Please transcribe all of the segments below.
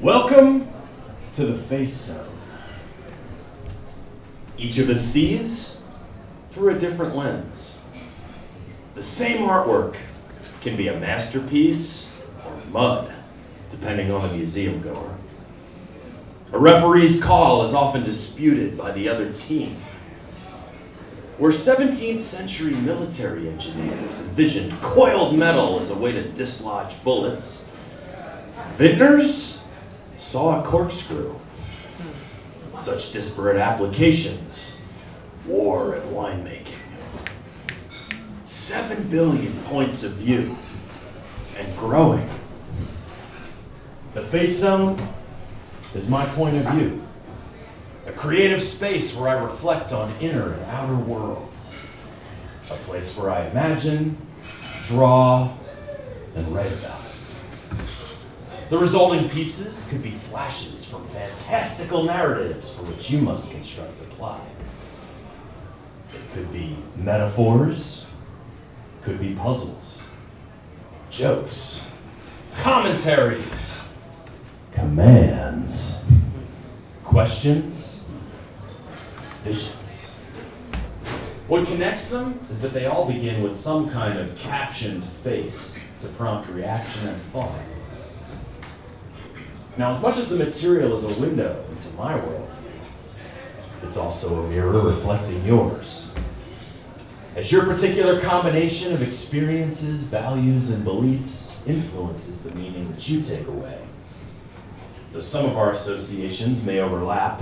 Welcome to the Face Zone. Each of us sees through a different lens. The same artwork can be a masterpiece or mud, depending on the museum goer. A referee's call is often disputed by the other team. Where 17th century military engineers envisioned coiled metal as a way to dislodge bullets, vintners saw a corkscrew. Such disparate applications, war and winemaking. 7 billion points of view, and growing. The Face Zone is my point of view. A creative space where I reflect on inner and outer worlds. A place where I imagine, draw, and write about it. The resulting pieces could be flashes from fantastical narratives for which you must construct a plot. It could be metaphors, could be puzzles, jokes, commentaries, commands, questions, visions. What connects them is that they all begin with some kind of captioned face to prompt reaction and thought. Now, as much as the material is a window into my worldview, it's also a mirror reflecting yours. As your particular combination of experiences, values, and beliefs influences the meaning that you take away. Though some of our associations may overlap,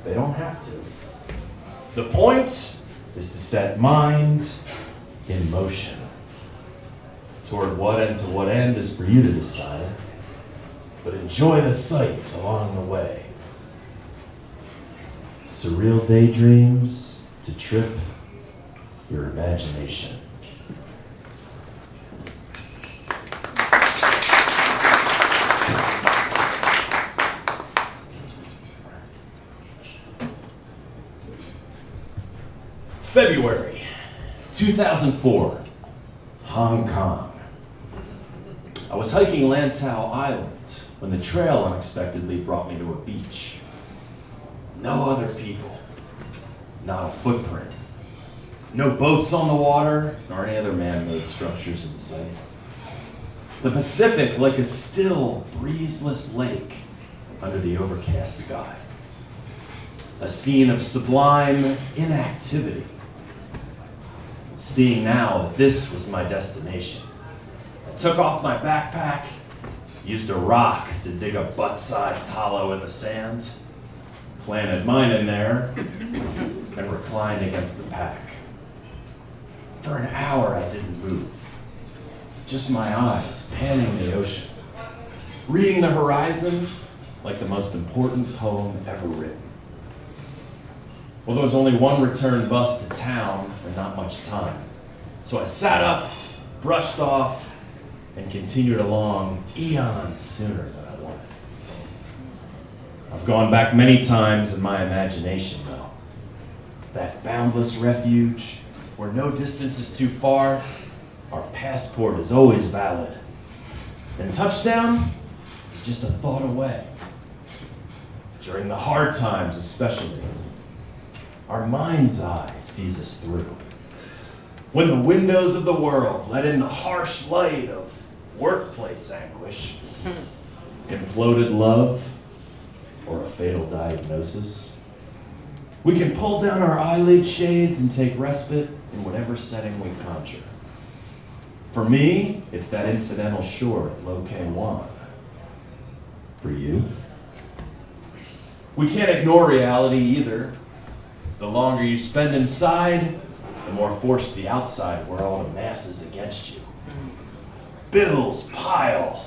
they don't have to. The point is to set minds in motion. Toward what and to what end is for you to decide, but enjoy the sights along the way. Surreal daydreams to trip your imagination. February 2004, Hong Kong. I was hiking Lantau Island when the trail unexpectedly brought me to a beach. No other people, not a footprint. No boats on the water, nor any other man-made structures in sight. The Pacific like a still, breezeless lake under the overcast sky. A scene of sublime inactivity. Seeing now that this was my destination, I took off my backpack, used a rock to dig a butt-sized hollow in the sand, planted mine in there, and reclined against the pack. For an hour I didn't move, just my eyes panning the ocean, reading the horizon like the most important poem ever written. Well, there was only one return bus to town and not much time. So I sat up, brushed off, and continued along eons sooner than I wanted. I've gone back many times in my imagination, though. That boundless refuge, where no distance is too far, our passport is always valid. And touchdown is just a thought away. During the hard times especially, our mind's eye sees us through. When the windows of the world let in the harsh light of workplace anguish, imploded love, or a fatal diagnosis, we can pull down our eyelid shades and take respite in whatever setting we conjure. For me, it's that incidental shore at Lo Keng Wan. For you? We can't ignore reality either. The longer you spend inside, the more force the outside world amasses against you. Bills pile.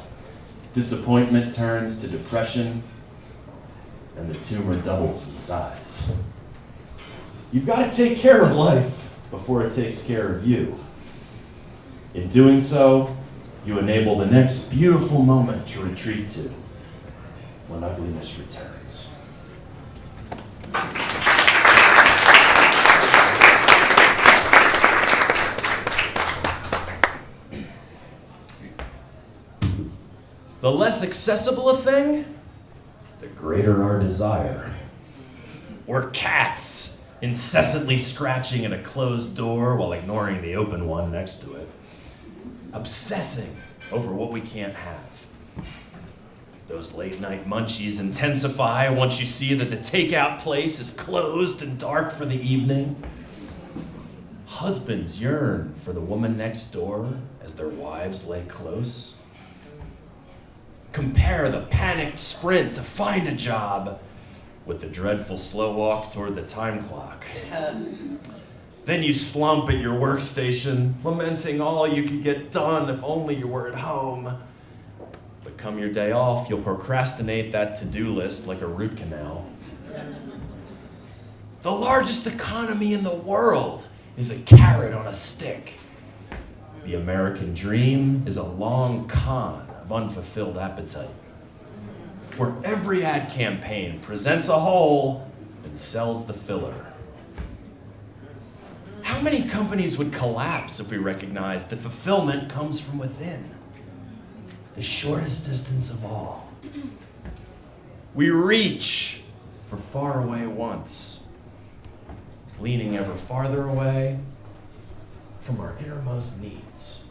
Disappointment turns to depression, and the tumor doubles in size. You've got to take care of life before it takes care of you. In doing so, you enable the next beautiful moment to retreat to when ugliness returns. The less accessible a thing, the greater our desire. We're cats, incessantly scratching at a closed door while ignoring the open one next to it, obsessing over what we can't have. Those late night munchies intensify once you see that the takeout place is closed and dark for the evening. Husbands yearn for the woman next door as their wives lay close. Compare the panicked sprint to find a job with the dreadful slow walk toward the time clock. Then you slump at your workstation, lamenting all you could get done if only you were at home. But come your day off, you'll procrastinate that to-do list like a root canal. The largest economy in the world is a carrot on a stick. The American dream is a long con of unfulfilled appetite, where every ad campaign presents a hole and sells the filler. How many companies would collapse if we recognized that fulfillment comes from within? The shortest distance of all. We reach for faraway wants, leaning ever farther away from our innermost needs.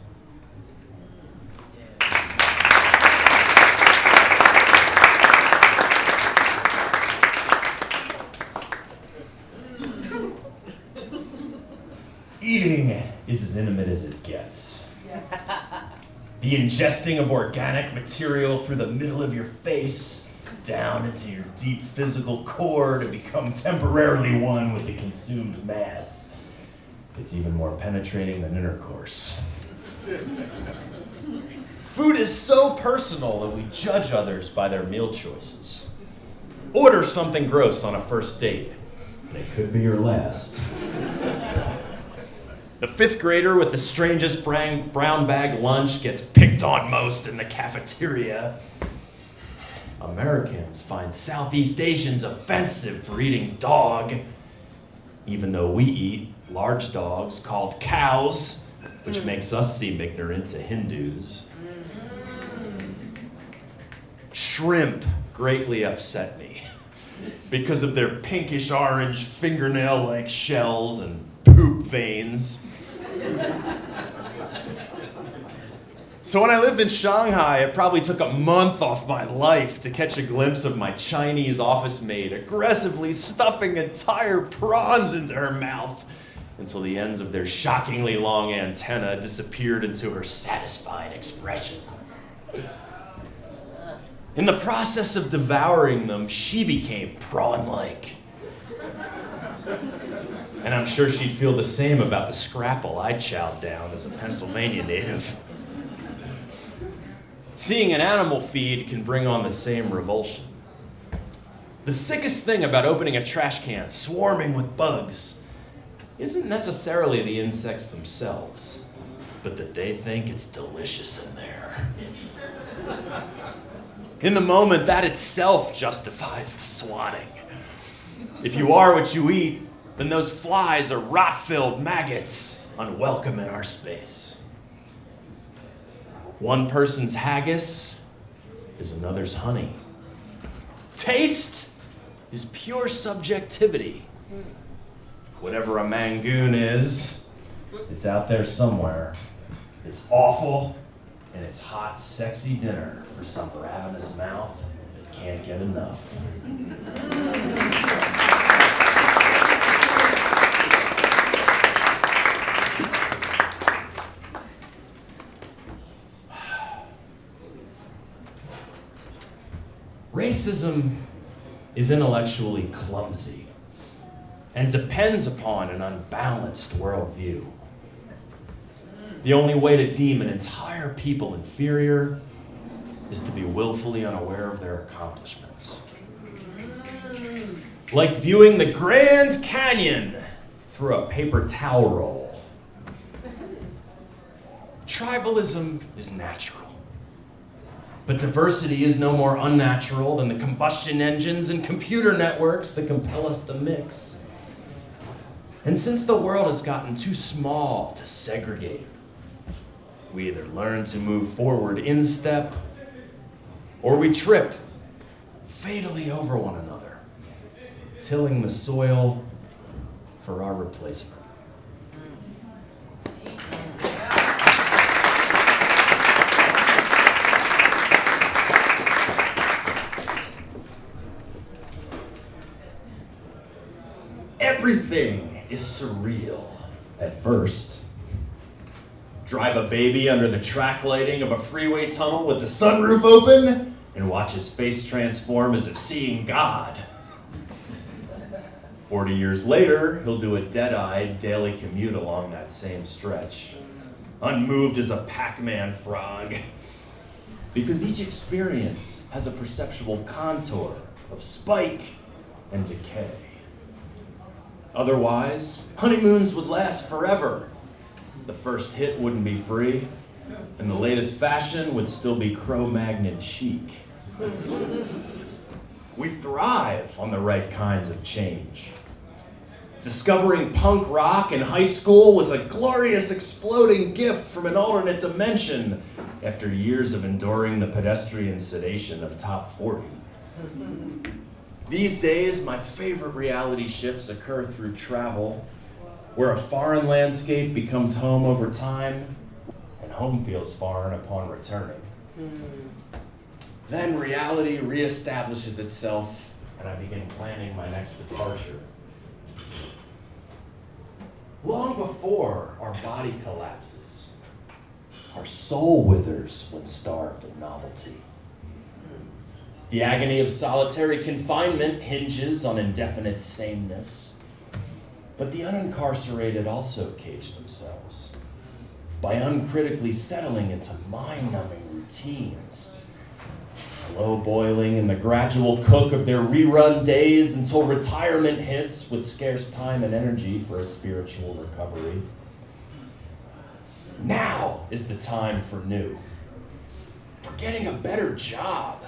Eating is as intimate as it gets. The ingesting of organic material through the middle of your face, down into your deep physical core to become temporarily one with the consumed mass. It's even more penetrating than intercourse. Food is so personal that we judge others by their meal choices. Order something gross on a first date, and it could be your last. The fifth grader with the strangest brown bag lunch gets picked on most in the cafeteria. Americans find Southeast Asians offensive for eating dog, even though we eat large dogs called cows, which makes us seem ignorant to Hindus. Shrimp greatly upset me because of their pinkish orange fingernail-like shells and poop veins. So when I lived in Shanghai, it probably took a month off my life to catch a glimpse of my Chinese office maid aggressively stuffing entire prawns into her mouth until the ends of their shockingly long antenna disappeared into her satisfied expression. In the process of devouring them, she became prawn-like. And I'm sure she'd feel the same about the scrapple I chowed down as a Pennsylvania native. Seeing an animal feed can bring on the same revulsion. The sickest thing about opening a trash can swarming with bugs isn't necessarily the insects themselves, but that they think it's delicious in there. In the moment, that itself justifies the swatting. If you are what you eat, then those flies are rot-filled maggots, unwelcome in our space. One person's haggis is another's honey. Taste is pure subjectivity. Whatever a mangoon is, it's out there somewhere. It's awful, and it's hot, sexy dinner for some ravenous mouth that can't get enough. Racism is intellectually clumsy and depends upon an unbalanced worldview. The only way to deem an entire people inferior is to be willfully unaware of their accomplishments. Like viewing the Grand Canyon through a paper towel roll. Tribalism is natural. But diversity is no more unnatural than the combustion engines and computer networks that compel us to mix. And since the world has gotten too small to segregate, we either learn to move forward in step or we trip fatally over one another, tilling the soil for our replacement. Everything is surreal at first. Drive a baby under the track lighting of a freeway tunnel with the sunroof open and watch his face transform as if seeing God. 40 years later, he'll do a dead-eyed daily commute along that same stretch, unmoved as a Pac-Man frog, because each experience has a perceptual contour of spike and decay. Otherwise, honeymoons would last forever. The first hit wouldn't be free, and the latest fashion would still be Cro-Magnon chic. We thrive on the right kinds of change. Discovering punk rock in high school was a glorious exploding gift from an alternate dimension after years of enduring the pedestrian sedation of top 40. These days, my favorite reality shifts occur through travel, where a foreign landscape becomes home over time, and home feels foreign upon returning. Then reality reestablishes itself, and I begin planning my next departure. Long before our body collapses, our soul withers when starved of novelty. The agony of solitary confinement hinges on indefinite sameness, but the unincarcerated also cage themselves by uncritically settling into mind-numbing routines, slow boiling in the gradual cook of their rerun days until retirement hits with scarce time and energy for a spiritual recovery. Now is the time for new, for getting a better job,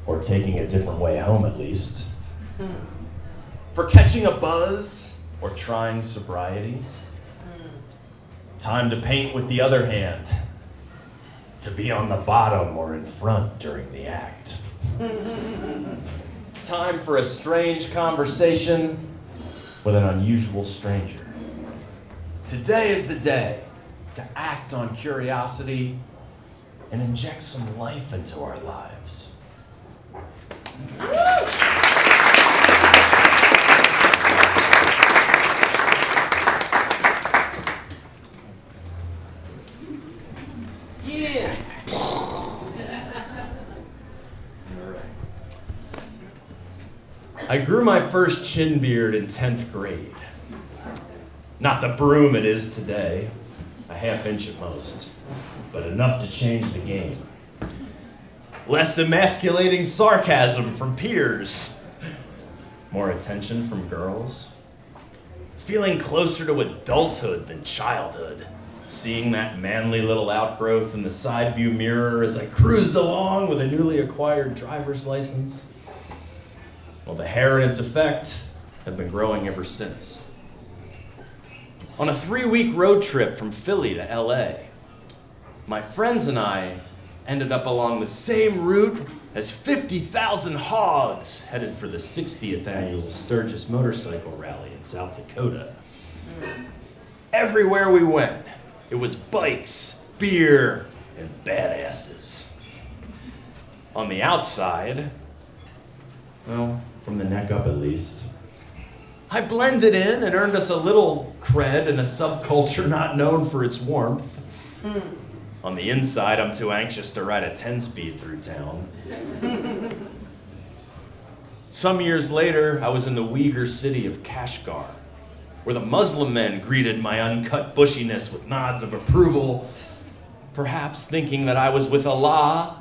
or taking a different way home at least, for catching a buzz or trying sobriety. Time to paint with the other hand, to be on the bottom or in front during the act. Time for a strange conversation with an unusual stranger. Today is the day to act on curiosity and inject some life into our lives. Yeah. I grew my first chin beard in 10th grade. Not the broom it is today, a half inch at most, but enough to change the game. Less emasculating sarcasm from peers. More attention from girls. Feeling closer to adulthood than childhood. Seeing that manly little outgrowth in the side view mirror as I cruised along with a newly acquired driver's license. Well, the hair and its effect have been growing ever since. On a 3-week road trip from Philly to LA, my friends and I ended up along the same route as 50,000 hogs headed for the 60th annual Sturgis Motorcycle Rally in South Dakota. Everywhere we went, it was bikes, beer, and badasses. On the outside, well, from the neck up at least, I blended in and earned us a little cred in a subculture not known for its warmth. On the inside, I'm too anxious to ride a 10-speed through town. Some years later, I was in the Uyghur city of Kashgar, where the Muslim men greeted my uncut bushiness with nods of approval, perhaps thinking that I was with Allah,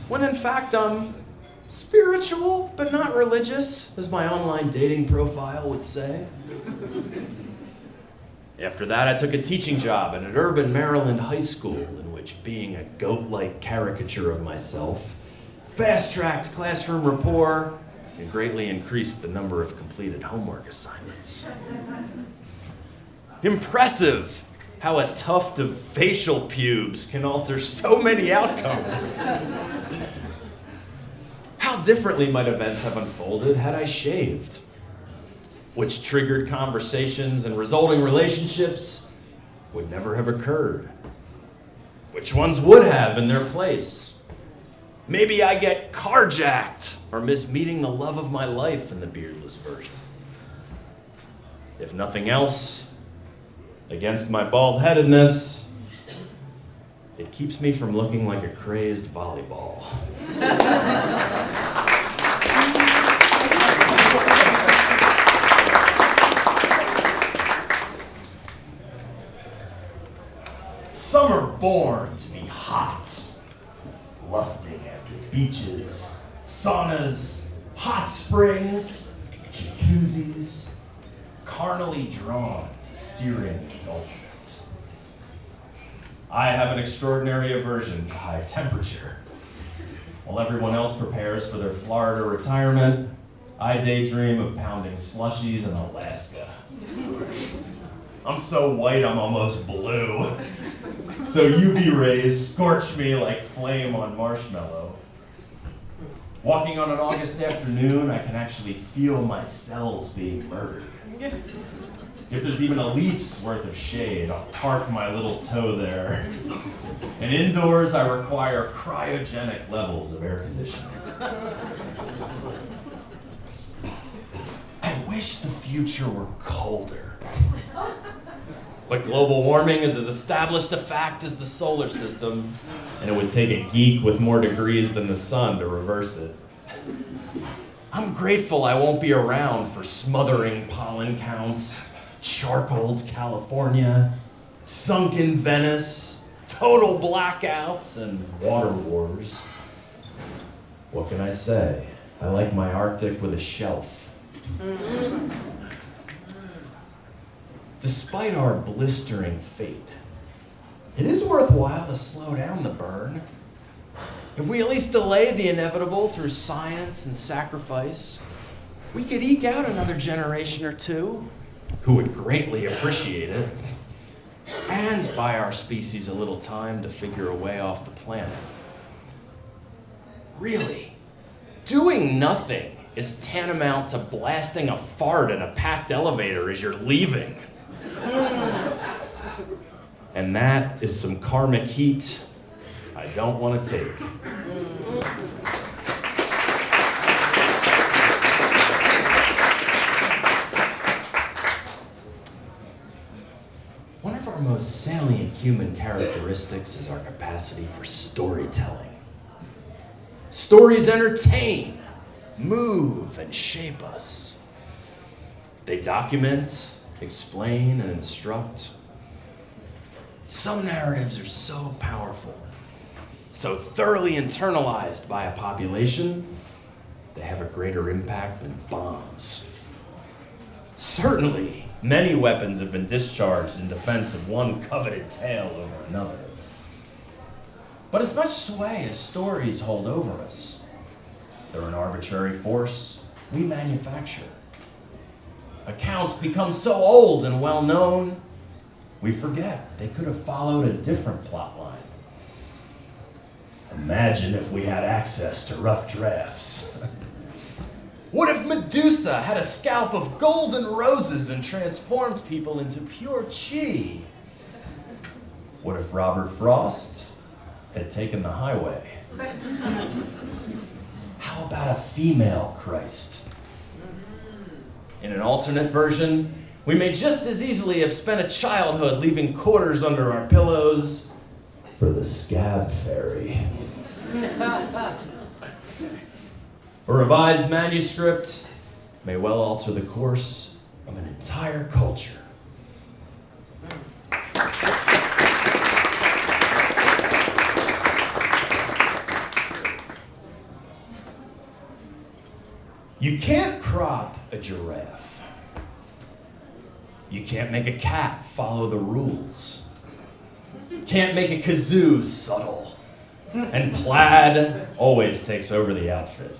when in fact I'm spiritual but not religious, as my online dating profile would say. After that, I took a teaching job at an urban Maryland high school in which being a goat-like caricature of myself fast-tracked classroom rapport and greatly increased the number of completed homework assignments. Impressive how a tuft of facial pubes can alter so many outcomes. How differently might events have unfolded had I shaved, which triggered conversations and resulting relationships would never have occurred. Which ones would have in their place? Maybe I get carjacked or miss meeting the love of my life in the beardless version. If nothing else, against my bald-headedness, it keeps me from looking like a crazed volleyball. Some are born to be hot, lusting after beaches, saunas, hot springs, jacuzzis, carnally drawn to searing engulfments. I have an extraordinary aversion to high temperature. While everyone else prepares for their Florida retirement, I daydream of pounding slushies in Alaska. I'm so white I'm almost blue. So UV rays scorch me like flame on marshmallow. Walking on an August afternoon, I can actually feel my cells being murdered. If there's even a leaf's worth of shade, I'll park my little toe there. And indoors, I require cryogenic levels of air conditioning. I wish the future were colder. But global warming is as established a fact as the solar system, and it would take a geek with more degrees than the sun to reverse it. I'm grateful I won't be around for smothering pollen counts, charcoaled California, sunken Venice, total blackouts, and water wars. What can I say? I like my Arctic with a shelf. Despite our blistering fate, it is worthwhile to slow down the burn. If we at least delay the inevitable through science and sacrifice, we could eke out another generation or two who would greatly appreciate it and buy our species a little time to figure a way off the planet. Really, doing nothing is tantamount to blasting a fart in a packed elevator as you're leaving. And that is some karmic heat I don't want to take. One of our most salient human characteristics is our capacity for storytelling. Stories entertain, move, and shape us. They document, explain, and instruct. Some narratives are so powerful, so thoroughly internalized by a population, they have a greater impact than bombs. Certainly, many weapons have been discharged in defense of one coveted tale over another. But as much sway as stories hold over us, they're an arbitrary force we manufacture. Accounts become so old and well-known, we forget they could have followed a different plot line. Imagine if we had access to rough drafts. What if Medusa had a scalp of golden roses and transformed people into pure chi? What if Robert Frost had taken the highway? How about a female Christ? In an alternate version, we may just as easily have spent a childhood leaving quarters under our pillows for the scab fairy. A revised manuscript may well alter the course of an entire culture. You can't crop a giraffe. You can't make a cat follow the rules. Can't make a kazoo subtle. And plaid always takes over the outfit.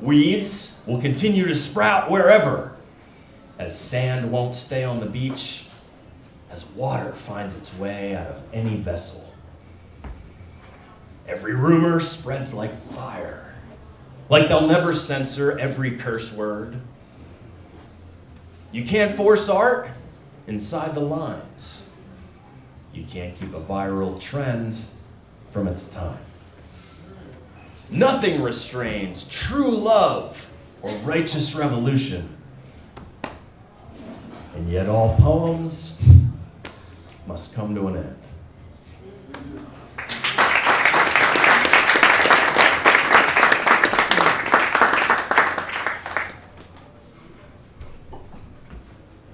Weeds will continue to sprout wherever, as sand won't stay on the beach as water finds its way out of any vessel. Every rumor spreads like fire, like they'll never censor every curse word. You can't force art inside the lines. You can't keep a viral trend from its time. Nothing restrains true love or righteous revolution. And yet all poems must come to an end.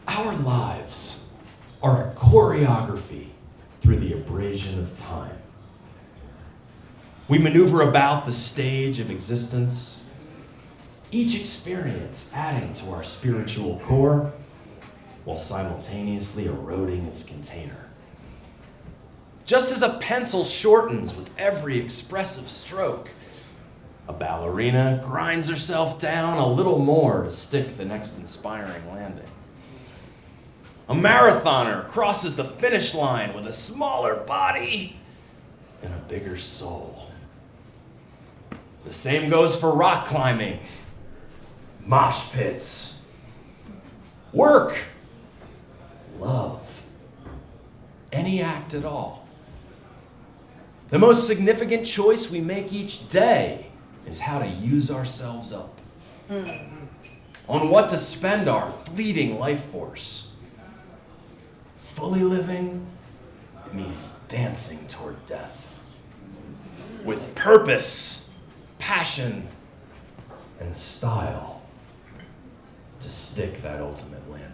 Our lives are a choreography through the abrasion of time. We maneuver about the stage of existence, each experience adding to our spiritual core while simultaneously eroding its container. Just as a pencil shortens with every expressive stroke, a ballerina grinds herself down a little more to stick the next inspiring landing. A marathoner crosses the finish line with a smaller body and a bigger soul. The same goes for rock climbing, mosh pits, work, love, any act at all. The most significant choice we make each day is how to use ourselves up, on what to spend our fleeting life force. Fully living means dancing toward death, with purpose, passion, and style to stick that ultimate landing.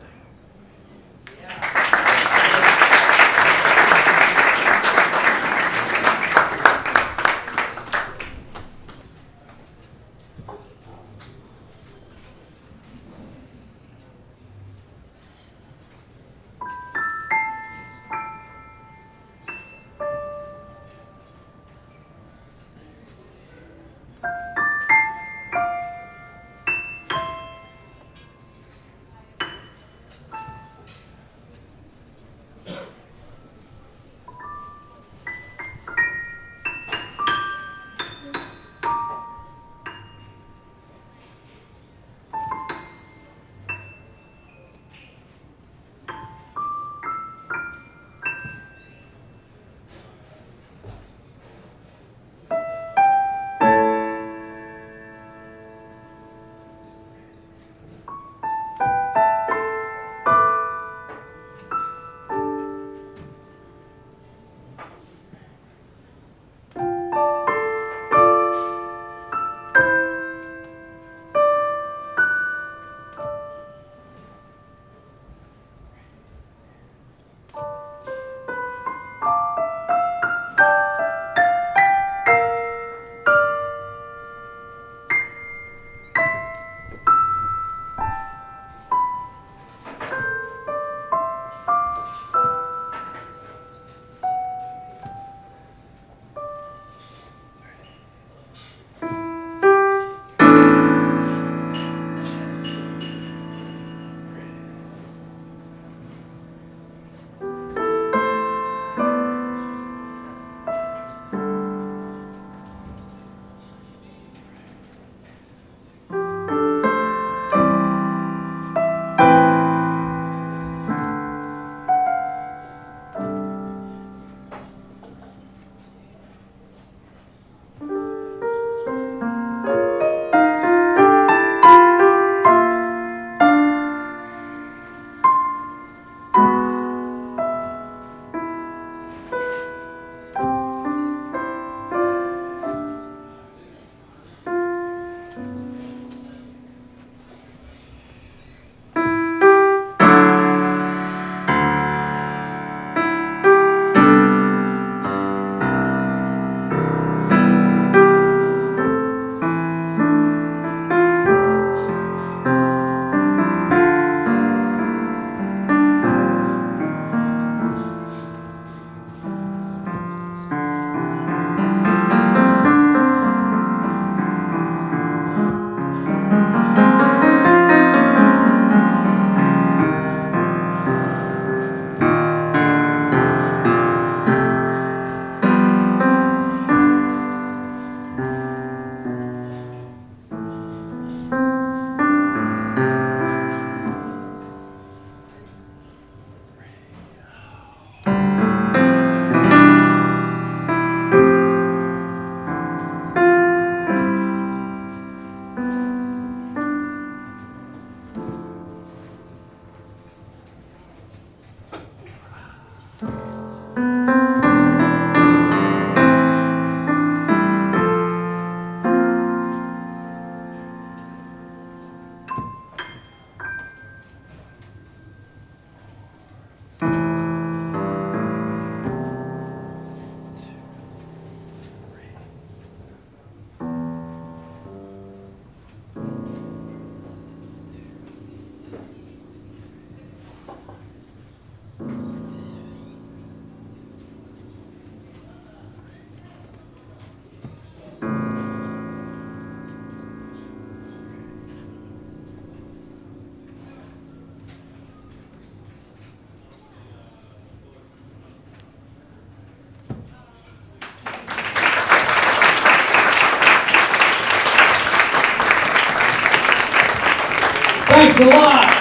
Thanks a lot.